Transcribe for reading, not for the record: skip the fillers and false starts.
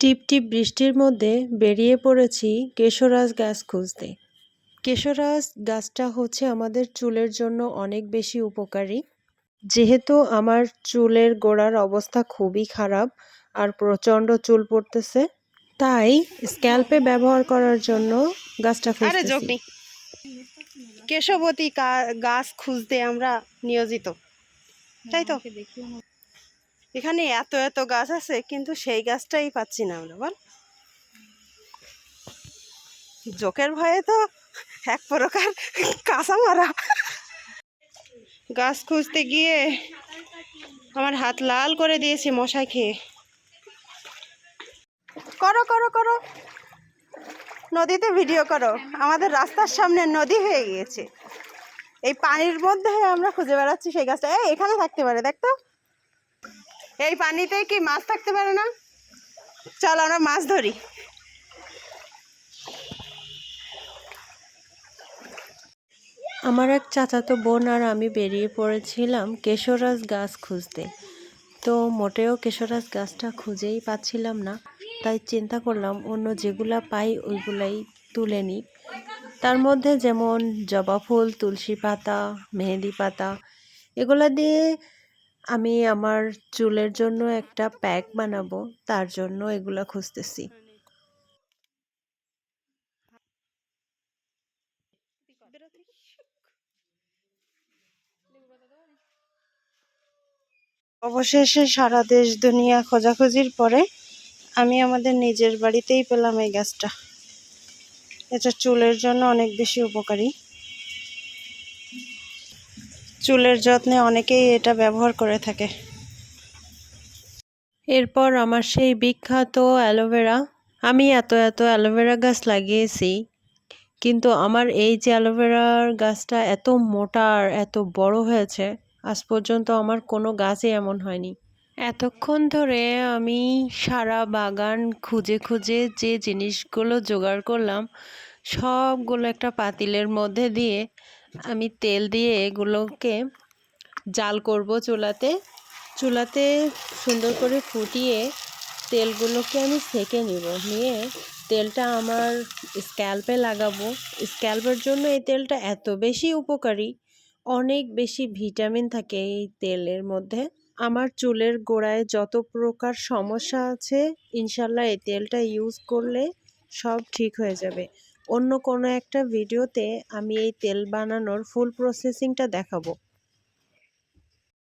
টিপ টিপ বৃষ্টির মধ্যে বেরিয়ে পড়েছি কেশরাজ গাছ খুঁজতে। কেশরাজ গাছটা হচ্ছে আমাদের চুলের জন্য অনেক বেশি উপকারী। যেহেতু আমার চুলের গোড়ার অবস্থা খুবই খারাপ আর প্রচণ্ড চুল পড়তেছে, তাই স্ক্যাল্পে ব্যবহার করার জন্য গাছটা খুঁজতেছি। কেশবতী গাছ খুঁজতে আমরা নিয়োজিত, তাই তো? এখানে এত এত গাছ আছে, কিন্তু সেই গাছটাই পাচ্ছি না আমরা। বল, জোকের ভয়ে তো এক প্রকার কাঁচা মারা। গাছ খুঁজতে গিয়ে আমার হাত লাল করে দিয়েছে মশাই খেয়ে। করো করো করো, নদীতে ভিডিও করো। আমাদের রাস্তার সামনে নদী হয়ে গিয়েছে, এই পানির মধ্যে আমরা খুঁজে বেড়াচ্ছি সেই গাছটা। এখানে থাকতে পারে, দেখতো এই পানিতে কি মাছ থাকতে পারে না? চল আমরা মাছ ধরি। আমার এক চাচাতো বোন আর আমি বেরিয়ে পড়েছিলাম কেশরাজ গাছ খুঁজতে। তো মোটেও কেশরাজ গাছটা খুঁজেই পাচ্ছিলাম না, তাই চিন্তা করলাম অন্য যেগুলা পাই ওইগুলাই তুলে নিই। তার মধ্যে যেমন জবা ফুল, তুলসী পাতা, মেহেদি পাতা, এগুলা দিয়ে আমি আমার চুলের জন্য একটা প্যাক বানাবো, তার জন্য এগুলা খুঁজতেছি। অবশেষে সারা দেশ দুনিয়া খোঁজাখুঁজির পরে আমি আমাদের নিজের বাড়িতেই পেলাম এই গাছটা। এটা চুলের জন্য অনেক বেশি উপকারী। চুলের যত্নে অনেকেই এটা ব্যবহার করে থাকে। এরপর আমার সেই বিখ্যাত অ্যালোভেরা। আমি এত অ্যালোভেরা গাছ লাগিয়েছি, কিন্তু আমার এই যে অ্যালোভেরার গাছটা এত মোটা আর এত বড় হয়েছে, আজ পর্যন্ত আমার কোনো গাছই এমন হয়নি। এতক্ষণ ধরে আমি সারা বাগান খুঁজে খুঁজে যে জিনিসগুলো জোগাড় করলাম, সবগুলো একটা পাতিলের মধ্যে দিয়ে আমি তেল দিয়ে এগুলোকে জাল করব চুলাতে সুন্দর করে ফুটিয়ে তেলগুলোকে আমি সেঁকে নিয়ে তেলটা আমার স্ক্যাল্পে লাগাবো। স্ক্যাল্পের জন্য এই তেলটা এত বেশি উপকারী, অনেক বেশি ভিটামিন থাকে এই তেলের মধ্যে। আমার চুলের গোড়ায় যত প্রকার সমস্যা আছে, ইনশাল্লাহ এই তেলটা ইউজ করলে সব ঠিক হয়ে যাবে। অন্য কোনো একটা ভিডিওতে আমি এই তেল বানানোর ফুল প্রসেসিংটা দেখাবো।